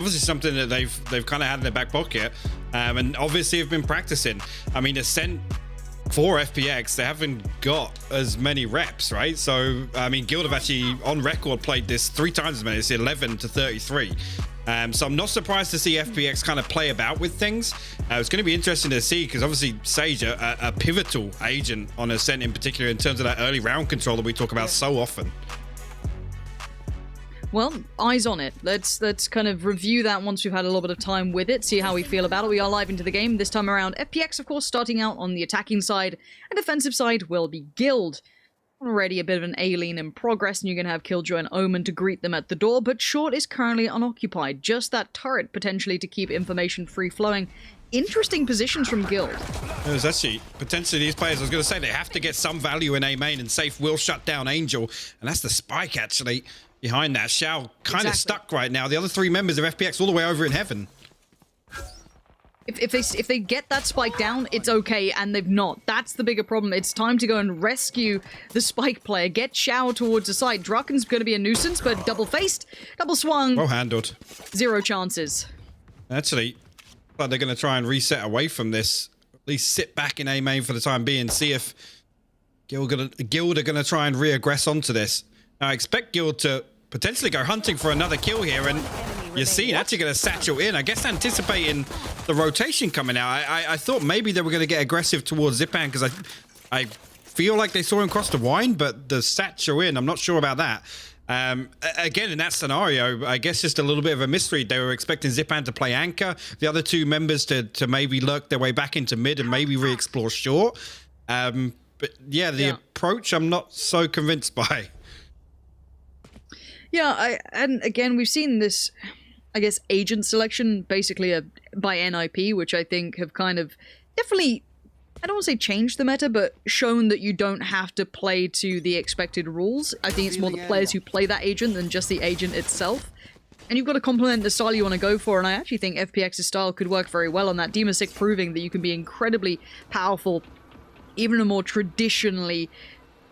obviously something that they've kind of had in their back pocket, and obviously have been practicing. I mean, Ascent for FPX, they haven't got as many reps, right? So I mean, Guild have actually on record played this 3 times as many. It's 11 to 33. So I'm not surprised to see FPX kind of play about with things. It's going to be interesting to see, because obviously Sage, a pivotal agent on Ascent in particular in terms of that early round control that we talk about so often. Well, eyes on it. Let's kind of review that once we've had a little bit of time with it, see how we feel about it. We are live into the game this time around. FPX, of course, starting out on the attacking side, and defensive side will be Guild. Already a bit of an alien in progress, and you're going to have Killjoy and Omen to greet them at the door, but Short is currently unoccupied. Just that turret, potentially, to keep information free-flowing. Interesting positions from Guild. There's actually potentially these players, I was going to say, they have to get some value in A main, and Safe will shut down Angel, and that's the spike, actually, behind that. Shao kind of stuck right now. The other 3 members of FPX all the way over in heaven. If they get that spike down, it's okay, and they've not. That's the bigger problem. It's time to go and rescue the spike player. Get Shao towards the side. Draken's going to be a nuisance, but double-faced, double-swung. Well handled. 0 chances. Actually, but they're going to try and reset away from this. At least sit back in A main for the time being. See if Guild are going to try and re-aggress onto this. Now, I expect Guild to potentially go hunting for another kill here, and you're seeing actually going to satchel in. I guess anticipating the rotation coming out. I thought maybe they were going to get aggressive towards Zipan, because I feel like they saw him cross the wine, but the satchel in, I'm not sure about that. Again, in that scenario, I guess just a little bit of a mystery. They were expecting Zipan to play anchor, the other 2 members to maybe lurk their way back into mid and maybe re-explore short. But yeah, the approach I'm not so convinced by. Yeah, and again, we've seen this, I guess, agent selection basically by NIP, which I think have kind of definitely, I don't want to say changed the meta, but shown that you don't have to play to the expected rules. I think it's more the players who play that agent than just the agent itself. And you've got to complement the style you want to go for, and I actually think FPX's style could work very well on that. Demasic proving that you can be incredibly powerful, even a more traditionally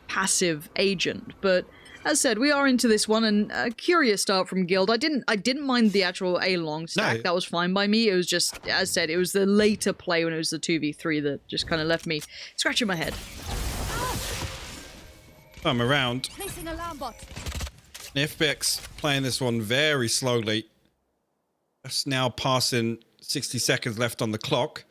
passive agent. But as said, we are into this one, and a curious start from Guild. I didn't mind the actual A-long stack. No. That was fine by me. It was just, as said, it was the later play when it was the 2v3 that just kind of left me scratching my head. I'm around. Placing alarm bot. FPX playing this one very slowly. That's now passing 60 seconds left on the clock.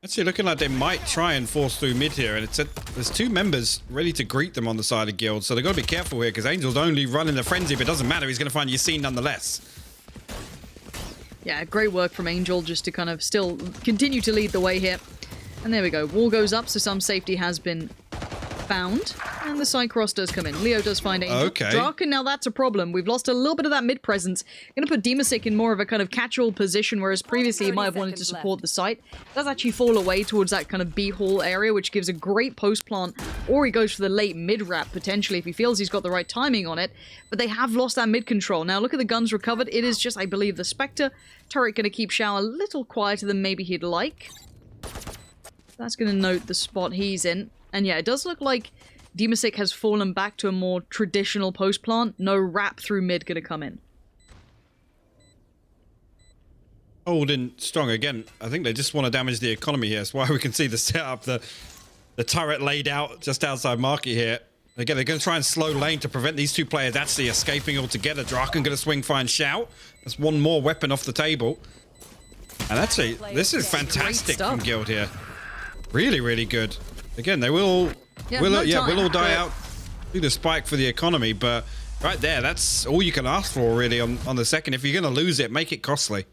Actually looking like they might try and force through mid here, and there's 2 members ready to greet them on the side of Guild, so they've got to be careful here, because Angel's only running the frenzy, but it doesn't matter, he's going to find Yassine nonetheless. Yeah, great work from Angel just to kind of still continue to lead the way here. And there we go, wall goes up, so some safety has been found, and the side cross does come in. Leo does find Angel. Okay. Draken, now that's a problem. We've lost a little bit of that mid presence. Going to put Demasic in more of a kind of catch-all position, whereas previously he might have wanted to support the site. Does actually fall away towards that kind of B-hall area, which gives a great post-plant, or he goes for the late mid-wrap, potentially, if he feels he's got the right timing on it. But they have lost that mid-control. Now, look at the guns recovered. It is just, I believe, the Spectre. Turret going to keep Shao a little quieter than maybe he'd like. That's going to note the spot he's in. And yeah, it does look like Demasic has fallen back to a more traditional post plant. No wrap through mid going to come in. Holding strong again. I think they just want to damage the economy here. That's why we can see the setup, the turret laid out just outside market here. Again, they're going to try and slow lane to prevent these 2 players actually escaping altogether. Draken going to swing, find Shout. That's 1 more weapon off the table. And actually, this is fantastic from Guild here. Really, really good. Again, they will all die out through the spike for the economy, but right there, that's all you can ask for really on the second. If you're going to lose it, make it costly.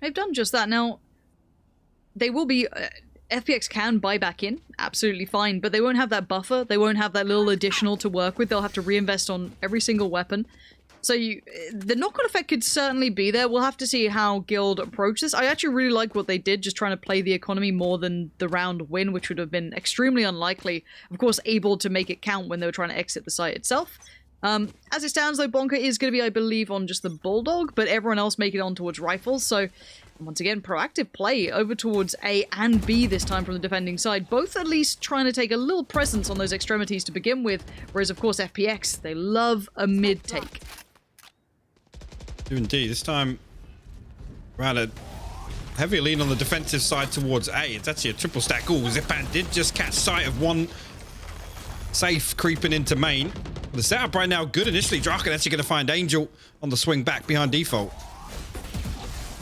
They've done just that. Now, they will be... FPX can buy back in, absolutely fine, but they won't have that buffer. They won't have that little additional to work with. They'll have to reinvest on every single weapon. So the knock-on effect could certainly be there. We'll have to see how Guild approach this. I actually really like what they did, just trying to play the economy more than the round win, which would have been extremely unlikely. Of course, able to make it count when they were trying to exit the site itself. As it stands, though, Bonka is going to be, I believe, on just the Bulldog, but everyone else make it on towards Rifles. So Once again, proactive play over towards A and B this time from the defending side. Both at least trying to take a little presence on those extremities to begin with. Whereas, of course, FPX, they love a mid take. Do indeed. This time, rather heavy lean on the defensive side towards A. It's actually a triple stack. Ooh, Zipan did just catch sight of one safe creeping into main. The setup right now, good initially. Draken actually going to find Angel on the swing back behind default.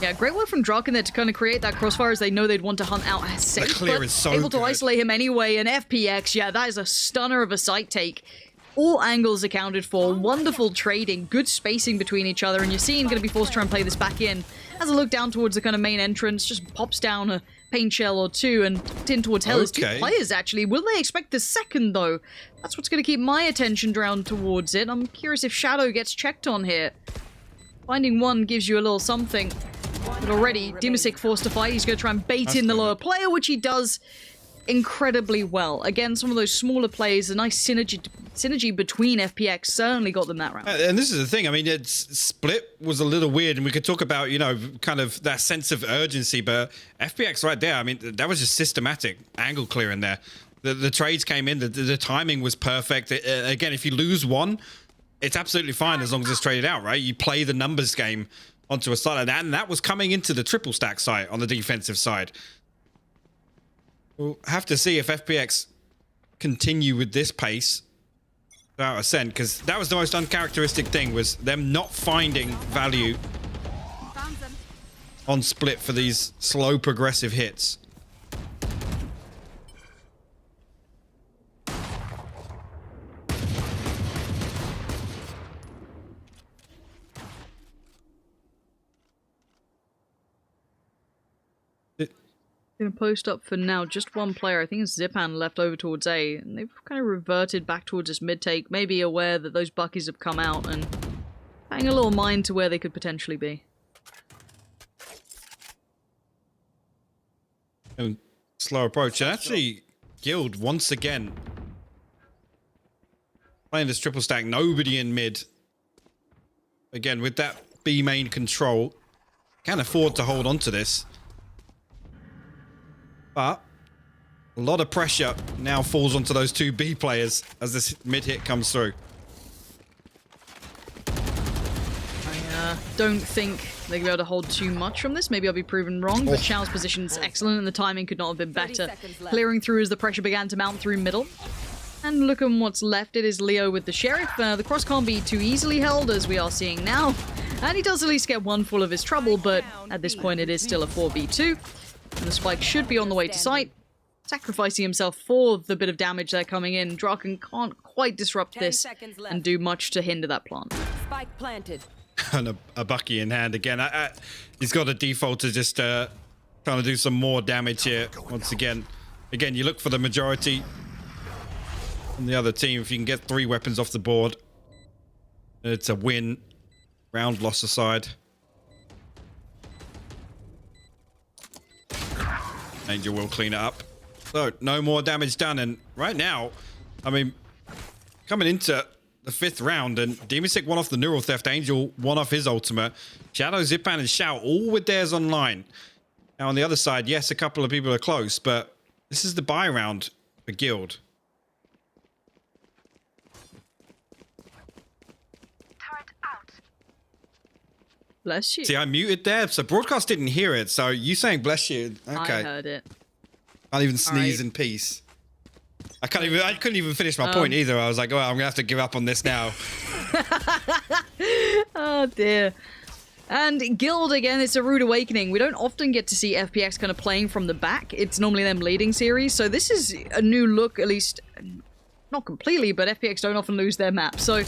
Yeah, great work from Draken there to kind of create that crossfire as they know they'd want to hunt out as safe. The clear is so able to good. isolate him anyway, and FPX, yeah, that is a stunner of a sight take. All angles accounted for, wonderful trading, good spacing between each other, and you're seeing going to be forced to try and play this back in. As a look down towards the kind of main entrance, just pops down a paint shell or two and in towards Hell. Two players, actually. Will they expect the second, though? That's what's going to keep my attention drawn towards it. I'm curious if Shadow gets checked on here. Finding one gives you a little something. But already, Dimasic forced to fight. He's going to try and bait in the lower player, which he does incredibly well. Again, some of those smaller plays, a nice synergy between FPX certainly got them that round. And this is the thing. I mean, it's split was a little weird, and we could talk about, you know, kind of that sense of urgency, but FPX right there, I mean, that was just systematic angle clearing there. The trades came in, the timing was perfect. Again, if you lose one, it's absolutely fine as long as it's traded out, right? You play the numbers game onto a side, and that was coming into the triple stack side on the defensive side. We'll have to see if FPX continue with this pace without Ascent, because that was the most uncharacteristic thing, was them not finding value on split for these slow progressive hits. Gonna post up for now, just one player. I think it's Zipan left over towards A, and they've kind of reverted back towards this mid take, maybe aware that those buckies have come out and paying a little mind to where they could potentially be. And slow approach. And actually, Guild once again playing this triple stack, nobody in mid. Again, with that B main control, can't afford to hold on to this. But a lot of pressure now falls onto those two B players as this mid hit comes through. I don't think they're going to be able to hold too much from this. Maybe I'll be proven wrong, but Chao's position's excellent and the timing could not have been better. Clearing through as the pressure began to mount through middle. And look at what's left. It is Leo with the Sheriff. The cross can't be too easily held, as we are seeing now. And he does at least get one full of his trouble, but at this point it is still a 4v2. And the spike should be on the way to site, sacrificing himself for the bit of damage they're coming in. Draken can't quite disrupt this and do much to hinder that plant. Spike planted. And a bucky in hand again. He's got a default to just trying to do some more damage here once again. Again, you look for the majority on the other team. If you can get 3 weapons off the board, it's a win. Round loss aside. Angel will clean it up. So, no more damage done. And right now, I mean, coming into the 5th round, and Dimasic won off the Neural Theft, Angel won off his ultimate. Shadow, Zipan, and Shout all with theirs online. Now, on the other side, yes, a couple of people are close, but this is the buy round for Guild. Bless you. See, I muted there, so broadcast didn't hear it. So you saying bless you? Okay. I heard it. Can't even sneeze in peace. I couldn't even finish my point either. I was like, oh, I'm gonna have to give up on this now. Oh dear. And Guild, again, it's a rude awakening. We don't often get to see FPX kind of playing from the back. It's normally them leading series. So this is a new look, at least not completely, but FPX don't often lose their map. So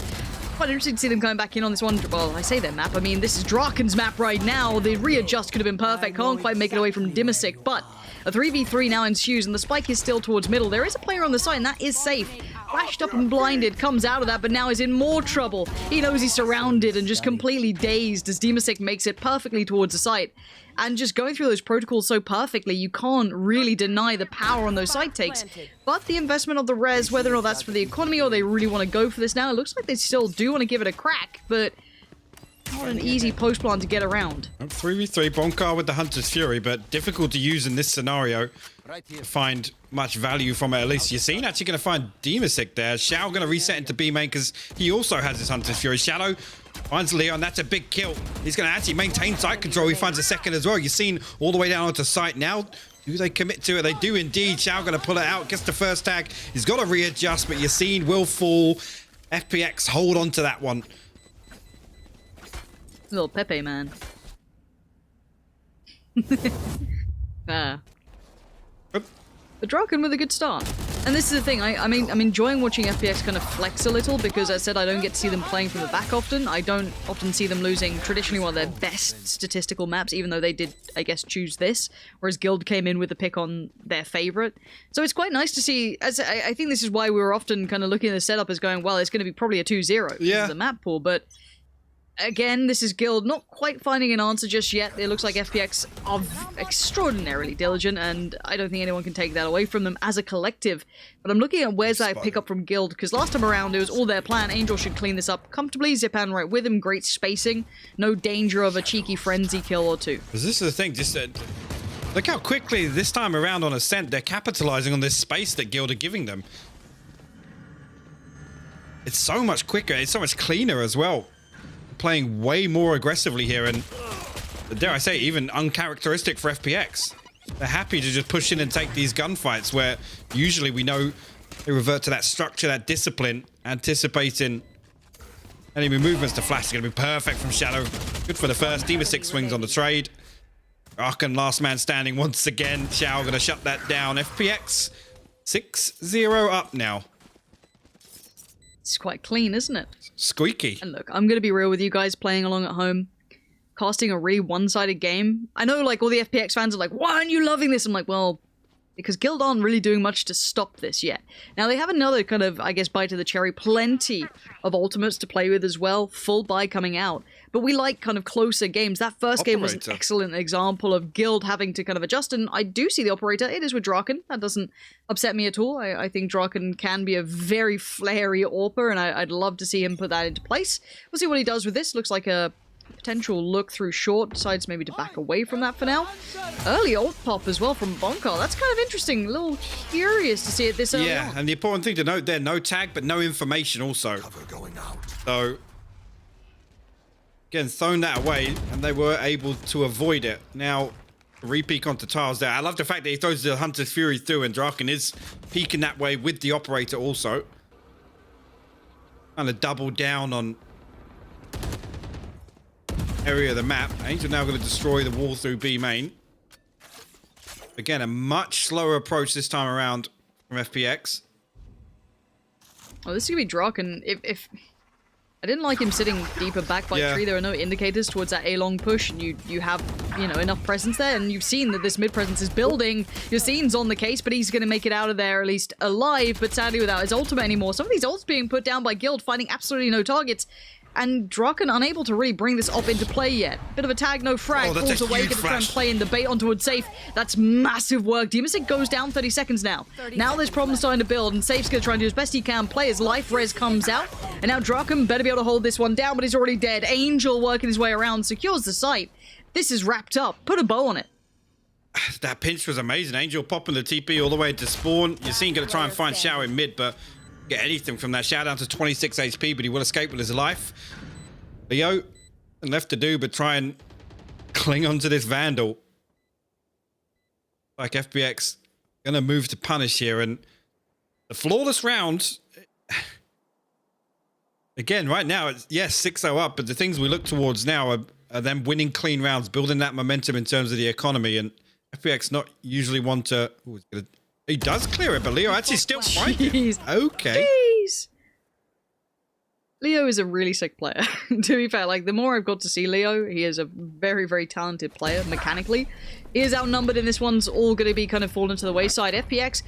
quite interesting to see them coming back in on this one. Well, I say their map. I mean, this is Draken's map right now. The readjust could have been perfect. Can't quite make it away from Dimasic, but a 3v3 now ensues, and the spike is still towards middle. There is a player on the side, and that is safe. Flashed up and blinded, comes out of that, but now is in more trouble. He knows he's surrounded and just completely dazed as Dimasic makes it perfectly towards the site. And just going through those protocols so perfectly, you can't really deny the power on those side takes. But the investment of the res, whether or not that's for the economy or they really want to go for this now, it looks like they still do want to give it a crack, but not an easy post plan to get around. 3v3, Bonkar with the Hunter's Fury, but difficult to use in this scenario to find much value from it. At least you're seeing actually going to find Demasic there. Shao going to reset into B main because he also has his Hunter's Fury. Shadow finds Leon. That's a big kill. He's going to actually maintain site control. He finds a second as well. You're seeing all the way down onto site now. Do they commit to it? They do indeed. Shao going to pull it out. Gets the first tag. He's got to readjust, but you're seeing will fall. FPX hold on to that one. Little Pepe, man. Ah. But Draken with a good start. And this is the thing, I'm enjoying watching FPX kind of flex a little because, as I said, I don't get to see them playing from the back often. I don't often see them losing traditionally one of their best statistical maps, even though they did, I guess, choose this, whereas Guild came in with the pick on their favorite. So it's quite nice to see, as I think this is why we were often kind of looking at the setup as going, well, it's going to be probably a 2-0 because of the map pool, but again, this is Guild not quite finding an answer just yet. It looks like FPX are extraordinarily diligent, and I don't think anyone can take that away from them as a collective. But I'm looking at where's that pickup from Guild, because last time around it was all their plan. Angel should clean this up comfortably. Zipan right with him. Great spacing. No danger of a cheeky frenzy kill or two. Because this is the thing, just look how quickly this time around on Ascent they're capitalizing on this space that Guild are giving them. It's so much quicker. It's so much cleaner as well. Playing way more aggressively here, and dare I say, even uncharacteristic for FPX. They're happy to just push in and take these gunfights where usually we know they revert to that structure, that discipline, anticipating enemy movements. The flash is going to be perfect from Shadow. Good for the first. Demasic swings on the trade. Arkan last man standing once again. Shao going to shut that down. FPX 6-0 up now. It's quite clean, isn't it? Squeaky. And look, I'm going to be real with you guys playing along at home. Casting a really one-sided game. I know, like, all the FPX fans are like, why aren't you loving this? I'm like, well, because Guild aren't really doing much to stop this yet. Now, they have another kind of, I guess, bite of the cherry. Plenty of ultimates to play with as well. Full buy coming out. But we like kind of closer games. That first game was an excellent example of Guild having to kind of adjust. And I do see the operator. It is with Draken. That doesn't upset me at all. I think Draken can be a very flary AWPer, and I'd love to see him put that into place. We'll see what he does with this. Looks like a potential look through short. Decides maybe to back away from that for now. Early ult pop as well from Bonkar. That's kind of interesting. A little curious to see it this early on. And the important thing to note there, no tag, but no information also. So, again, thrown that away, and they were able to avoid it. Now, re-peek onto tiles there. I love the fact that he throws the Hunter's Fury through, and Draken is peeking that way with the operator also. Kind of double down on area of the map. Angel now going to destroy the wall through B main. Again, a much slower approach this time around from FPX. Oh, this is going to be Draken. If I didn't like him sitting deeper back by tree. There are no indicators towards that A-long push, and you have, you know, enough presence there, and you've seen that this mid presence is building. Yassine's on the case, but he's going to make it out of there at least alive, but sadly without his ultimate anymore. Some of these ults being put down by Guild, finding absolutely no targets, and Draken unable to really bring this up into play yet. Bit of a tag, no frag, falls away, going to try and play in the bait onto wood safe. That's massive work. Demasic goes down 30 seconds now. Now there's problems starting to build, and Safe's going to try and do as best he can. Play his life res comes out, and now Draken better be able to hold this one down, but he's already dead. Angel working his way around, secures the site. This is wrapped up. Put a bow on it. That pinch was amazing. Angel popping the TP all the way to spawn. Yassine going to try and find Shao in mid, but get anything from that. Shao down to 26 HP, but he will escape with his life. Leo, left to do but try and cling onto this Vandal. Like FPX going to move to punish here, and the flawless round. Again, right now, it's, yes, 6-0 up, but the things we look towards now are them winning clean rounds, building that momentum in terms of the economy, and FPX not usually one to... Ooh, he does clear it, but Leo actually still fighting. Okay. Jeez. Leo is a really sick player. To be fair, like, the more I've got to see Leo, he is a very, very talented player mechanically. He is outnumbered, and this one's all going to be kind of fallen to the wayside. FPX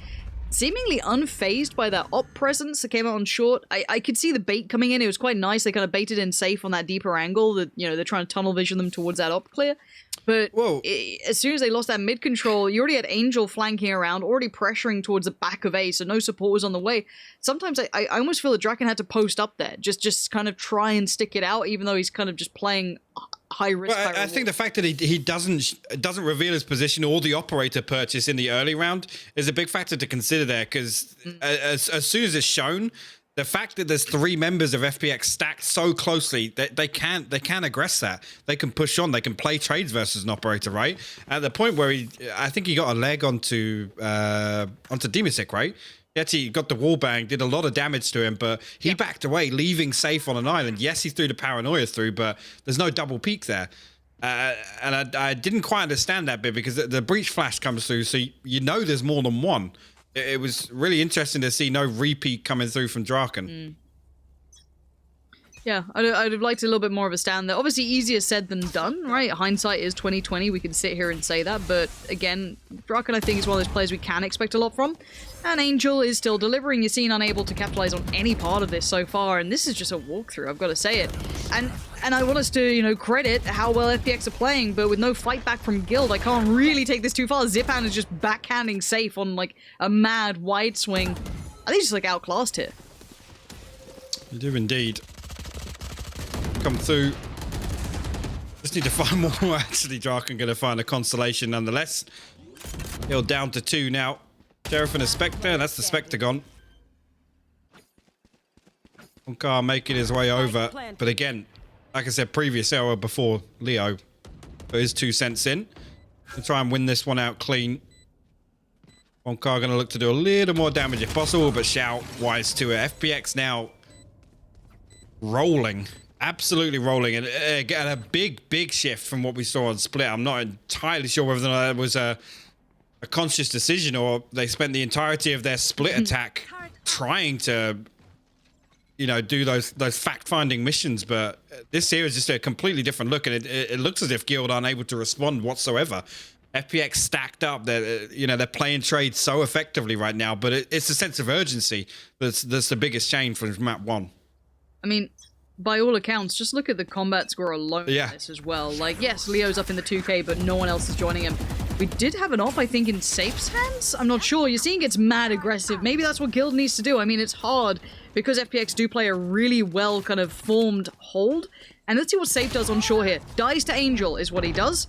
seemingly unfazed by that op presence that came out on short. I could see the bait coming in. It was quite nice. They kind of baited in safe on that deeper angle that, you know, they're trying to tunnel vision them towards that op clear. But Whoa. as soon as they lost that mid control, you already had Angel flanking around, already pressuring towards the back of A, so no support was on the way. Sometimes I almost feel that Draken had to post up there, just kind of try and stick it out, even though he's kind of just playing high risk. Well, I think the fact that he doesn't reveal his position or the operator purchase in the early round is a big factor to consider there, because as soon as it's shown, the fact that there's 3 members of FPX stacked so closely that they can aggress that. They can push on. They can play trades versus an operator, right? At the point where I think he got a leg onto Demisik, right? He actually got the wall bang, did a lot of damage to him, but he backed away, leaving Safe on an island. Yes, he threw the paranoia through, but there's no double peek there. And I didn't quite understand that bit, because the breach flash comes through, so you know there's more than one. It was really interesting to see no repeat coming through from Draken. Yeah, I'd have liked a little bit more of a stand there. Obviously, easier said than done, right? Hindsight is 2020. We can sit here and say that, but again, Draken, I think, is one of those players we can expect a lot from. And Angel is still delivering. You're seen unable to capitalize on any part of this so far, and this is just a walkthrough, I've got to say it. And I want us to, you know, credit how well FPX are playing, but with no fight back from Guild, I can't really take this too far. Zipan is just backhanding Safe on, like, a mad wide swing. I think he's just, like, outclassed here. You do indeed. Come through. Just need to find more. Actually, Draken going to find a consolation nonetheless. He'll down to 2 now. Sheriff and a Spectre. That's the Spectre gone. Onkar making his way over. But again, like I said, previous hour before Leo put his 2 cents in to try and win this one out clean. Onkar going to look to do a little more damage if possible, but Shout wise to it. FPX now rolling. Absolutely rolling, and a big shift from what we saw on Split. I'm not entirely sure whether that was a conscious decision or they spent the entirety of their Split attack trying to, you know, do those fact-finding missions. But this here is just a completely different look, and it looks as if Guild aren't able to respond whatsoever. FPX stacked up. They're playing trades so effectively right now, but it's a sense of urgency that's the biggest change from map 1. I mean, by all accounts, just look at the combat score alone in this as well. Like, yes, Leo's up in the 2K, but no one else is joining him. We did have an off, I think, in Safe's hands? I'm not sure. You're seeing it's mad aggressive. Maybe that's what Guild needs to do. I mean, it's hard because FPX do play a really well kind of formed hold. And let's see what Safe does on shore here. Dies to Angel is what he does.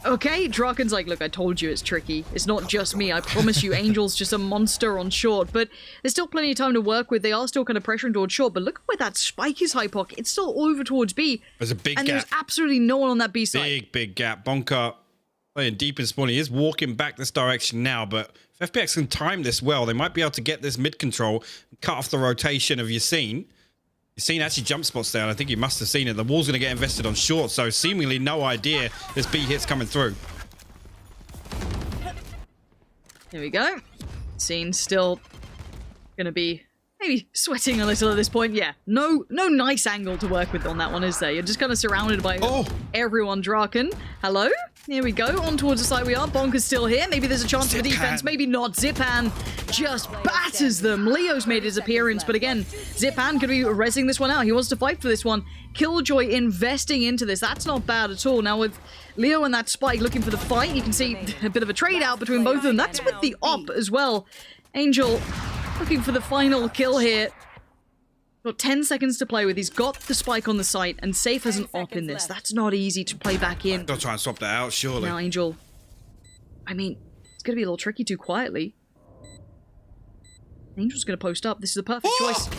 Okay, Draken's like, look, I told you it's tricky. It's not just me. I promise you, Angel's just a monster on short. But there's still plenty of time to work with. They are still kind of pressuring towards short. But look at where that spike is, Hypoc. It's still over towards B. There's a big gap. And there's absolutely no one on that B side. Big gap. Bonka playing deep in spawn. He is walking back this direction now. But if FPX can time this well, they might be able to get this mid control, cut off the rotation of Yassine. Yassine actually jump spots there, and I think you must have seen it. The wall's going to get invested on short, so seemingly no idea there's B hits coming through. Here we go. Scene still going to be maybe sweating a little at this point. Yeah, no nice angle to work with on that one, is there? You're just kind of surrounded by everyone. Draken, hello? Here we go. On towards the side we are. Bonker's still here. Maybe there's a chance for defense. Maybe not. Zipan just batters them. Leo's made his appearance, but again, Zipan could be rezzing this one out. He wants to fight for this one. Killjoy investing into this. That's not bad at all. Now with Leo and that spike looking for the fight, you can see a bit of a trade out between both of them. That's with the op as well. Angel looking for the final kill here. Got 10 seconds to play with. He's got the spike on the site, and Safe has an op in this. That's not easy to play back in. Don't try and swap that out, surely. Now, Angel, I mean, it's going to be a little tricky too quietly. Angel's going to post up. This is the perfect choice.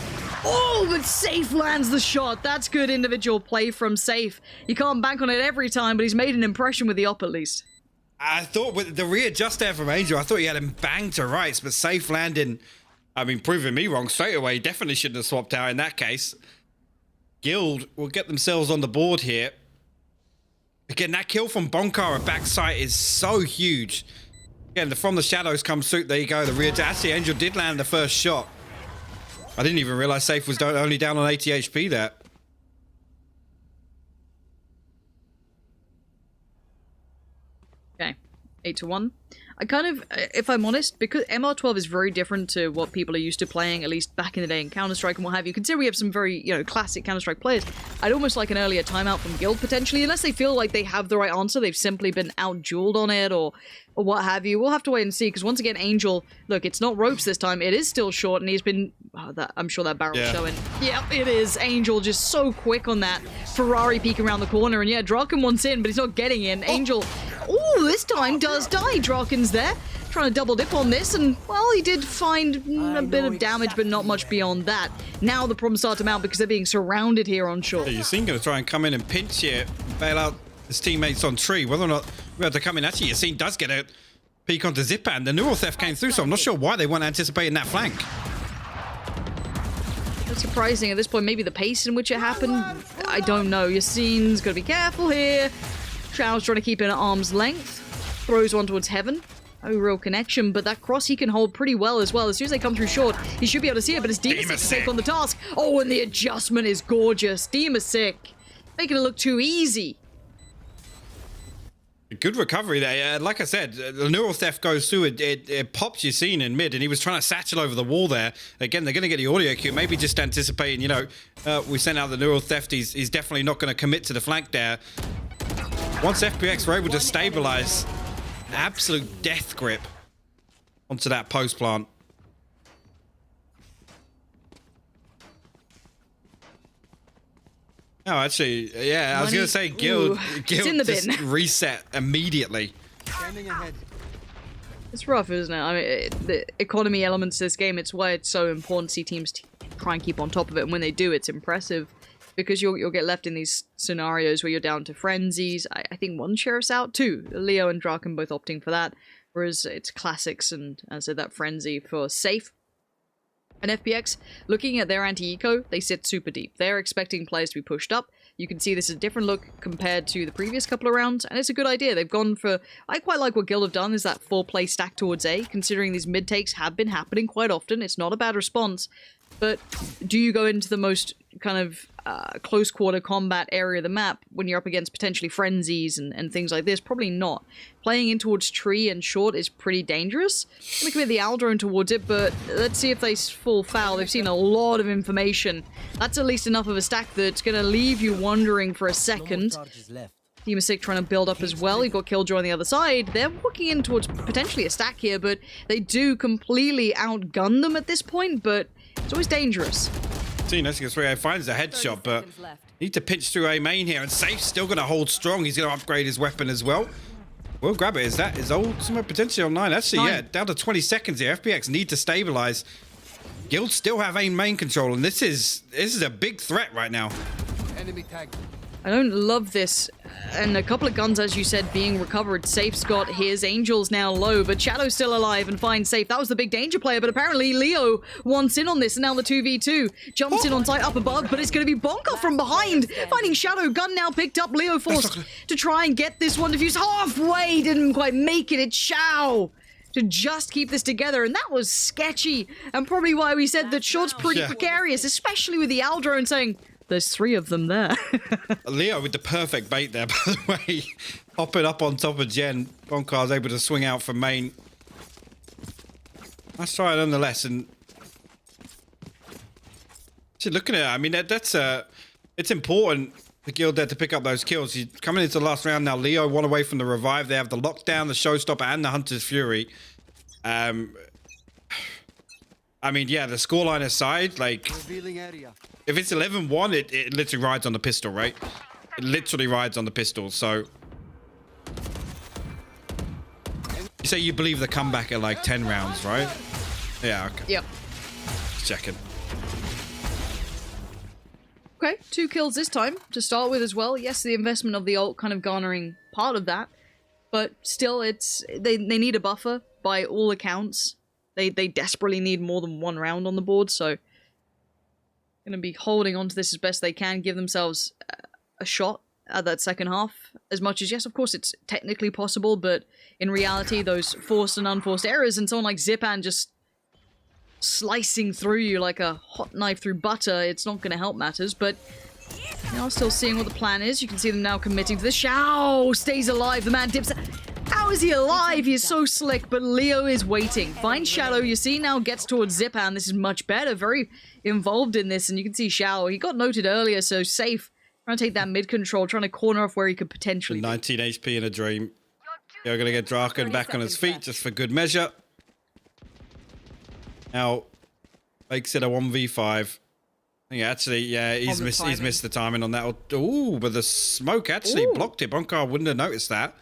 Oh, but Safe lands the shot. That's good individual play from Safe. You can't bank on it every time, but he's made an impression with the op at least. I thought with the readjust there from Angel, I thought he had him banged to rights, but Safe landing... I mean, proving me wrong straight away. Definitely shouldn't have swapped out in that case. Guild will get themselves on the board here. Again, that kill from Bonkara backside is so huge. Again, the From the Shadows comes through. There you go, the rear. Actually, Angel did land the first shot. I didn't even realize Safe was only down on 80 HP there. Okay, 8-1. I kind of, if I'm honest, because MR12 is very different to what people are used to playing, at least back in the day in Counter-Strike and what have you. Consider we have some very, classic Counter-Strike players. I'd almost like an earlier timeout from Guild, potentially, unless they feel like they have the right answer. They've simply been out-dueled on it, or what have you. We'll have to wait and see, because once again, Angel, look, it's not ropes this time. It is still short, and he's been... I'm sure that barrel's showing. Yep, it is. Angel just so quick on that. Ferrari peeking around the corner, and yeah, Draken wants in, but he's not getting in. Angel, this time does die. Draken's there, trying to double dip on this, and, well, he did find a bit of damage, but not much beyond that. Now the problems start to mount because they're being surrounded here on shore. Yeah, Yassine going to try and come in and pinch here, bail out his teammates on tree. Whether or not we have to come in, actually, Yassine does get a peek onto Zipan. The neural theft came through, so I'm not sure why they weren't anticipating that flank. That's surprising at this point. Maybe the pace in which it happened, I don't know. Yassine's got to be careful here. Shao's trying to keep it at arm's length. Throws one towards heaven. No real connection, but that cross he can hold pretty well as well. As soon as they come through short, he should be able to see it, but it's Demasick to take on the task. Oh, and the adjustment is gorgeous. Demasick making it look too easy. Good recovery there. Like I said, the neural theft goes through. It pops Yassine in mid, and he was trying to satchel over the wall there. Again, they're going to get the audio cue. Maybe just anticipating, we sent out the neural theft. He's definitely not going to commit to the flank there. Once FPX were able to stabilize, absolute death grip onto that post plant. Oh, actually, yeah, I was going to say Guild just reset immediately. It's rough, isn't it? I mean, the economy elements of this game, it's why it's so important to see teams try and keep on top of it. And when they do, it's impressive. Because you'll get left in these scenarios where you're down to frenzies. I think one sheriff's out, too. Leo and Draken both opting for that. Whereas it's classics and, as I said, that frenzy for safe. And FPX, looking at their anti-eco, they sit super deep. They're expecting players to be pushed up. You can see this is a different look compared to the previous couple of rounds, and it's a good idea. They've gone for... I quite like what Guild have done, is that 4-play stack towards A, considering these mid-takes have been happening quite often. It's not a bad response. But do you go into the most kind of close quarter combat area of the map when you're up against potentially frenzies and things like this? Probably not. Playing in towards tree and short is pretty dangerous. I'm going to commit the Owl drone towards it, but let's see if they fall foul. They've seen a lot of information. That's at least enough of a stack that's going to leave you wondering for a second. Demasick trying to build up as well. You've got Killjoy on the other side. They're walking in towards potentially a stack here, but they do completely outgun them at this point, but it's always dangerous. Yassine finds a headshot, but need to pinch through A main here, and Safe's still going to hold strong. He's going to upgrade his weapon as well. We'll grab it. Is that his ultimate potential on 9? Actually, yeah, down to 20 seconds here. FPX need to stabilize. Guild still have A main control, and this is a big threat right now. Enemy tag. I don't love this. And a couple of guns, as you said, being recovered. Safe's got his. Angel's now low, but Shadow's still alive and finds Safe. That was the big danger player, but apparently Leo wants in on this, and now the 2v2 jumps in on sight up above, but it's going to be Bonka from behind. Finding Shadow. Gun now picked up. Leo forced to try and get this one defused. Halfway, didn't quite make it. It's Shao to just keep this together, and that was sketchy, and probably why we said that short's pretty precarious, especially with the Owl drone saying, there's 3 of them there. Leo with the perfect bait there, by the way. Hopping up on top of Jen. Bonkar's able to swing out from main. Let's try it nonetheless. And looking at it, I mean, it's important for Guild there to pick up those kills. He's coming into the last round now. Leo one away from the revive. They have the lockdown, the showstopper, and the Hunter's Fury. I mean, yeah, the scoreline aside, like, if it's 11-1, it literally rides on the pistol, right? It literally rides on the pistol, so... You say you believe the comeback at, like, 10 rounds, right? Yeah, okay. Yep. Just checking. Okay, 2 kills this time to start with as well. Yes, the investment of the ult kind of garnering part of that, but still, they need a buffer by all accounts. They desperately need more than 1 round on the board, so going to be holding on to this as best they can, give themselves a shot at that second half. As much as, yes, of course, it's technically possible, but in reality, those forced and unforced errors, and someone like Zipan just slicing through you like a hot knife through butter, it's not going to help matters, but now still seeing what the plan is. You can see them now committing to this. Shao stays alive. The man dips How is he alive? He is so slick, but Leo is waiting. Finds Shadow. You see now gets towards Zipan. This is much better. Very involved in this, and you can see Shadow. He got noted earlier, so safe. Trying to take that mid control, trying to corner off where he could potentially 19 HP in a dream. You're going to get Draken back on his feet just for good measure. Now, makes it a 1v5. Yeah, actually, yeah, he's missed the timing on that. Ooh, but the smoke actually blocked it. Bonkar wouldn't have noticed that.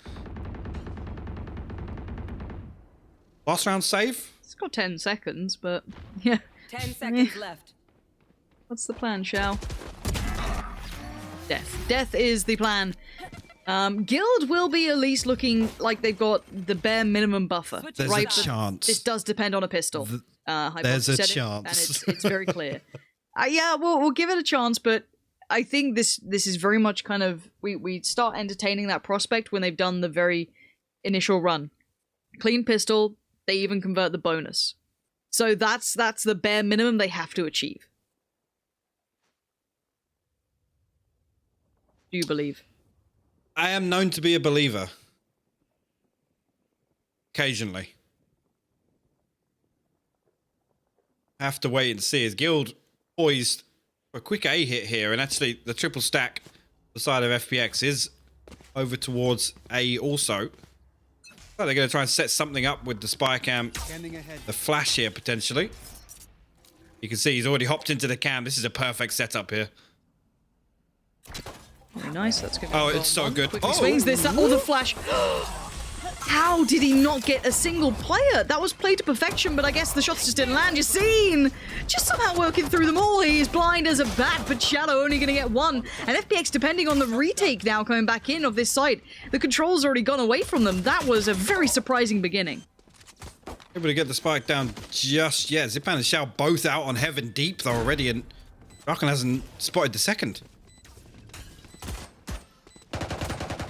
Last round save? It's got 10 seconds, but yeah. 10 seconds left. What's the plan, Shao? Death. Death is the plan. Guild will be at least looking like they've got the bare minimum buffer. There's right? a chance. This does depend on a pistol. There's a chance. And it's very clear. Yeah, we'll give it a chance, but I think this is very much kind of... We start entertaining that prospect when they've done the very initial run. Clean pistol, they even convert the bonus. So that's the bare minimum they have to achieve. Do you believe? I am known to be a believer. Occasionally. Have to wait and see. His guild poised for a quick A hit here, and actually the triple stack the side of FPX is over towards A also. So they're going to try and set something up with the spy cam, the flash here potentially. You can see he's already hopped into the cam. This is a perfect setup here. Very nice. That's good. Oh, it's so good. Quickly swings this. Oh, the flash. How did he not get a single player? That was played to perfection, but I guess the shots just didn't land. Yassine just somehow working through them all. He's blind as a bat, but Shadow only going to get one. And FPX, depending on the retake now coming back in of this site, the control's already gone away from them. That was a very surprising beginning. Able to get the spike down just yet. Zipan and Shao both out on Heaven Deep though already, and Draken hasn't spotted the second.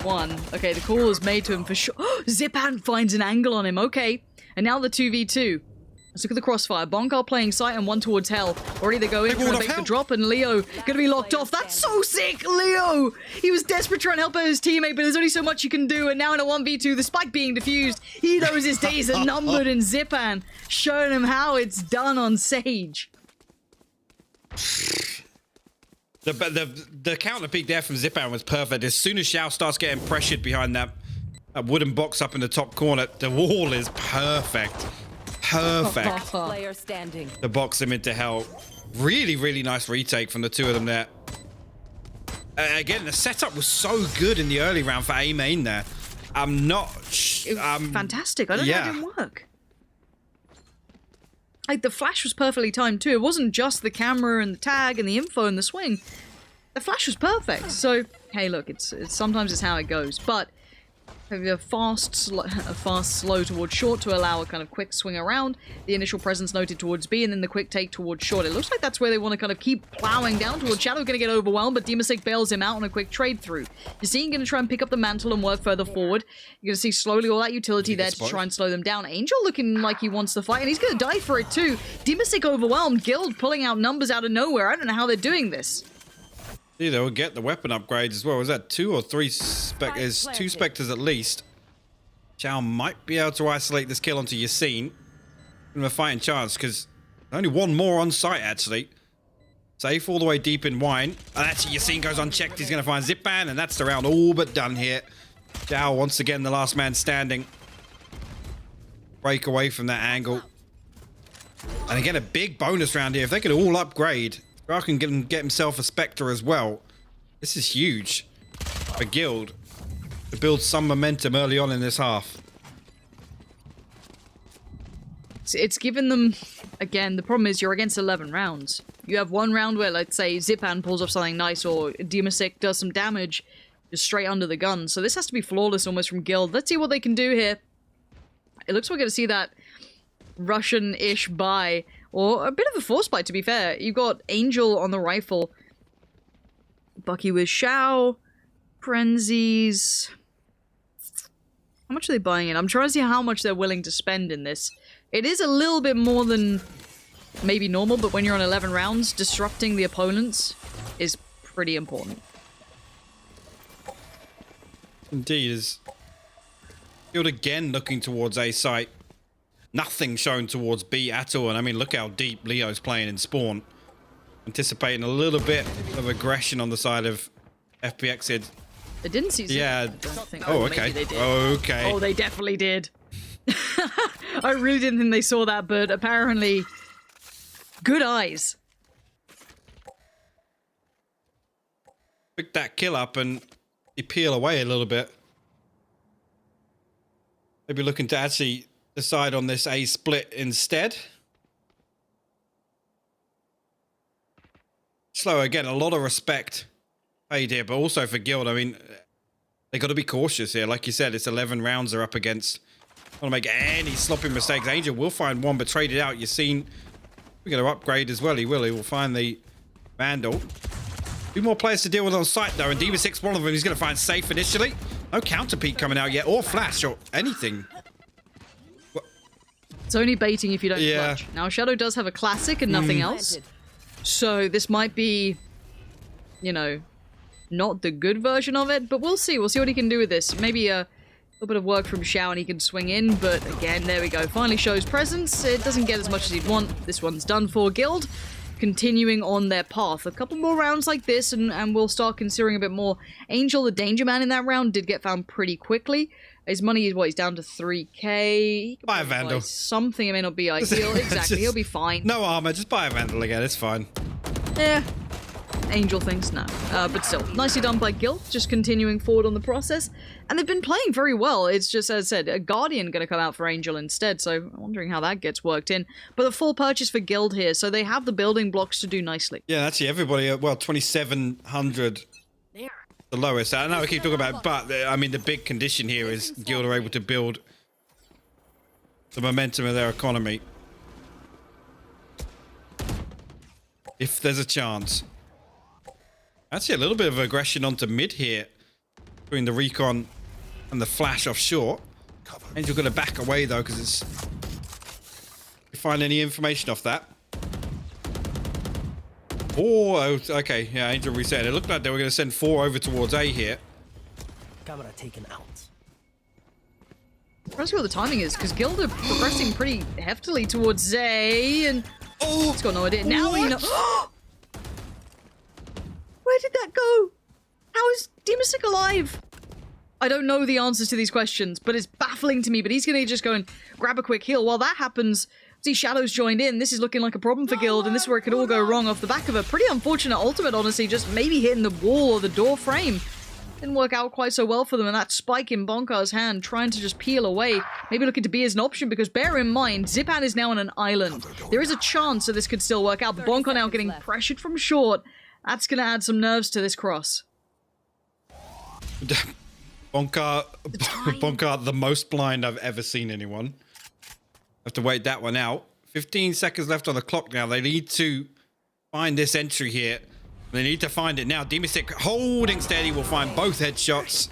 One. Okay, the call is made to him for sure. Zipan finds an angle on him. Okay. And now the 2v2. Let's look at the crossfire. Bonkar playing sight and one towards hell. Already they go in, trying to make the drop, and Leo gonna be locked off. That's so sick, Leo! He was desperate trying to help out his teammate, but there's only so much you can do, and now in a 1v2, the spike being defused, he knows his days are numbered, and Zipan showing him how it's done on Sage. The counter peek there from Zipan was perfect. As soon as Shao starts getting pressured behind that wooden box up in the top corner, the wall is perfect. Perfect. Player standing. To box him into hell. Really, really nice retake from the two of them there. Again, the setup was so good in the early round for A main there. I'm not... It was fantastic. I don't know how it didn't work. Like, the flash was perfectly timed too. It wasn't just the camera and the tag and the info and the swing. The flash was perfect. So, hey, look, it's sometimes it's how it goes. But a fast, slow towards short to allow a kind of quick swing around. The initial presence noted towards B, and then the quick take towards short. It looks like that's where they want to kind of keep plowing down towards Shadow. Going to get overwhelmed, but Demasek bails him out on a quick trade through. You're seeing going to try and pick up the mantle and work further forward. You're going to see slowly all that utility there to try and slow them down. Angel looking like he wants to fight, and he's going to die for it too. Demasek overwhelmed. Guild pulling out numbers out of nowhere. I don't know how they're doing this. See, they'll get the weapon upgrades as well. Was that 2 or 3 Spectres? 2 Spectres at least. Shao might be able to isolate this kill onto Yassine. Give him a fighting chance, because only one more on site, actually. Safe all the way deep in wine. And actually, Yassine goes unchecked. He's going to find Zipan, and that's the round all but done here. Shao, once again, the last man standing. Break away from that angle. And again, a big bonus round here. If they could all upgrade, Draken can get himself a Spectre as well. This is huge for Guild to build some momentum early on in this half. It's given them, again, the problem is you're against 11 rounds. You have one round where, let's say, Zipan pulls off something nice or Demasek does some damage just straight under the gun. So this has to be flawless almost from Guild. Let's see what they can do here. It looks like we're going to see that Russian-ish buy, or a bit of a force buy, to be fair. You've got Angel on the rifle. Bucky with Shao. Frenzies. How much are they buying in? I'm trying to see how much they're willing to spend in this. It is a little bit more than maybe normal, but when you're on 11 rounds, disrupting the opponents is pretty important. Indeed. Guild again looking towards A site. Nothing shown towards B at all. And I mean, look how deep Leo's playing in spawn. Anticipating a little bit of aggression on the side of FPX here. They didn't see. Yeah. I don't think. Oh, maybe okay. They did. Okay. Oh, they definitely did. I really didn't think they saw that, but apparently, good eyes. Pick that kill up and you peel away a little bit. Maybe looking to actually decide on this A split instead. Slow again, a lot of respect paid here, but also for Guild. I mean, they got to be cautious here. Like you said, it's 11 rounds they're up against. Don't want to make any sloppy mistakes. Angel will find one, but trade it out. You've seen we're going to upgrade as well. He will find the Vandal. Two more players to deal with on site, though, and D6, one of them, he's going to find safe initially. No counter peek coming out yet, or flash, or anything. It's only baiting if you don't clutch. Now, Shadow does have a classic and nothing else. So this might be, you know, not the good version of it, but we'll see. We'll see what he can do with this. Maybe a little bit of work from Xiao and he can swing in, but again, there we go. Finally shows presence. It doesn't get as much as he'd want. This one's done for. Guild continuing on their path. A couple more rounds like this and we'll start considering a bit more. Angel, the danger man in that round, did get found pretty quickly. His money is, what, he's down to 3k. Buy a Vandal. Something, it may not be ideal. Exactly, he'll be fine. No armor, just buy a Vandal again, it's fine. Yeah. Angel thinks no. But still, nicely done by Guild, just continuing forward on the process. And they've been playing very well. It's just, as I said, a Guardian going to come out for Angel instead, so I'm wondering how that gets worked in. But the full purchase for Guild here, so they have the building blocks to do nicely. Yeah, actually, everybody, well, 2,700. The lowest. I know I keep talking about, but I mean, the big condition here is Guild are able to build the momentum of their economy. If there's a chance. Actually, a little bit of aggression onto mid here between the recon and the flash offshore. Angel going to back away though, because it's. You find any information off that? Oh, okay. Yeah, Angel reset. It looked like they were going to send 4 over towards A here. Camera taken out. I don't see what the timing is, because Guild are progressing pretty heftily towards A, and it's got no idea. Now you know. Where did that go? How is Demasik alive? I don't know the answers to these questions, but it's baffling to me. But he's going to just go and grab a quick heal. While that happens, see Shadow's joined in. This is looking like a problem for Guild, and this is where it could all go wrong off the back of a pretty unfortunate ultimate, honestly, just maybe hitting the wall or the door frame. Didn't work out quite so well for them, and that spike in Bonkar's hand, trying to just peel away, maybe looking to be as an option, because bear in mind, Zipan is now on an island. There is a chance that this could still work out, but Bonkar now getting pressured from short. That's going to add some nerves to this cross. Bonkar, the most blind I've ever seen anyone. Have to wait that one out. 15 seconds left on the clock now. They need to find this entry here. They need to find it now. Demasik holding steady will find both headshots.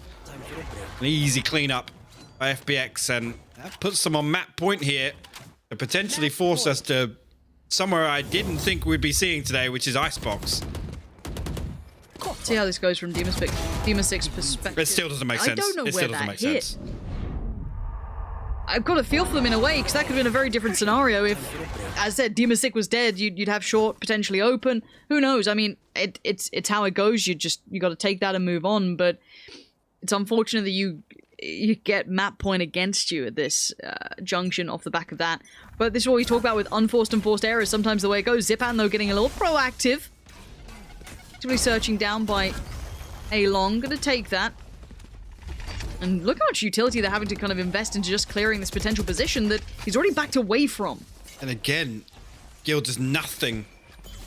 An easy cleanup by FPX, and that puts them on map point here to potentially force us to somewhere I didn't think we'd be seeing today, which is Icebox. See how this goes from Demasik's perspective. It still doesn't make sense. I don't know it where still doesn't that make hit. sense. I've got a feel for them in a way, because that could have been a very different scenario if, as I said, Demasik was dead. You'd have short potentially open. Who knows? I mean, it's how it goes. You got to take that and move on. But it's unfortunate that you get map point against you at this junction off the back of that. But this is what we talk about with unforced and forced errors. Sometimes the way it goes. Zipan though getting a little proactive. Actively searching down by A-Long. Gonna take that. And look how much utility they're having to kind of invest into just clearing this potential position that he's already backed away from. And again, Guild does nothing.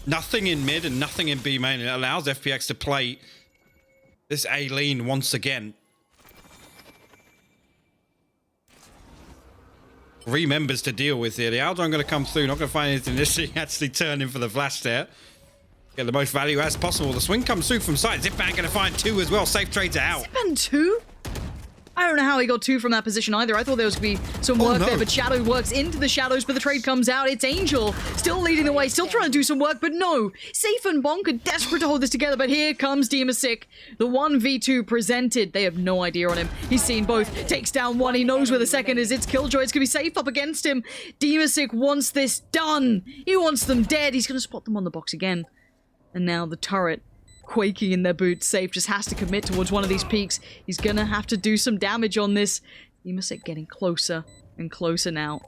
Nothing in mid and nothing in B main. It allows FPX to play this A lean once again. 3 members to deal with here. The Aldon going to come through. Not going to find anything initially. Actually turning for the flash there. Get the most value as possible. The swing comes through from side. Zipman going to find 2 as well. Safe trades are out. Zipan 2? I don't know how he got 2 from that position either. I thought there was going to be some work there, but Shadow works into the shadows, but the trade comes out. It's Angel still leading the way, still trying to do some work, but no. Safe and Bonk are desperate to hold this together, but here comes Demasik. The 1v2 presented. They have no idea on him. He's seen both. Takes down one. He knows where the second is. It's Killjoy. It's going to be safe up against him. Demasik wants this done. He wants them dead. He's going to spot them on the box again. And now the turret, quaking in their boots. Safe just has to commit towards one of these peaks. He's gonna have to do some damage on this. Demasik getting closer and closer now.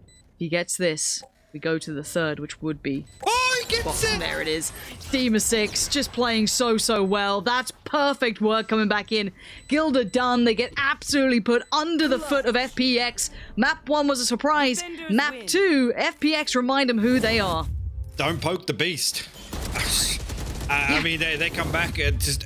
If he gets this, we go to the third, which would be... Oh, he gets it! There it is. Demasik just playing so well. That's perfect work coming back in. Gilda done. They get absolutely put under the foot of FPX. Map 1 was a surprise. Map 2, FPX remind them who they are. Don't poke the beast. I mean, they come back and just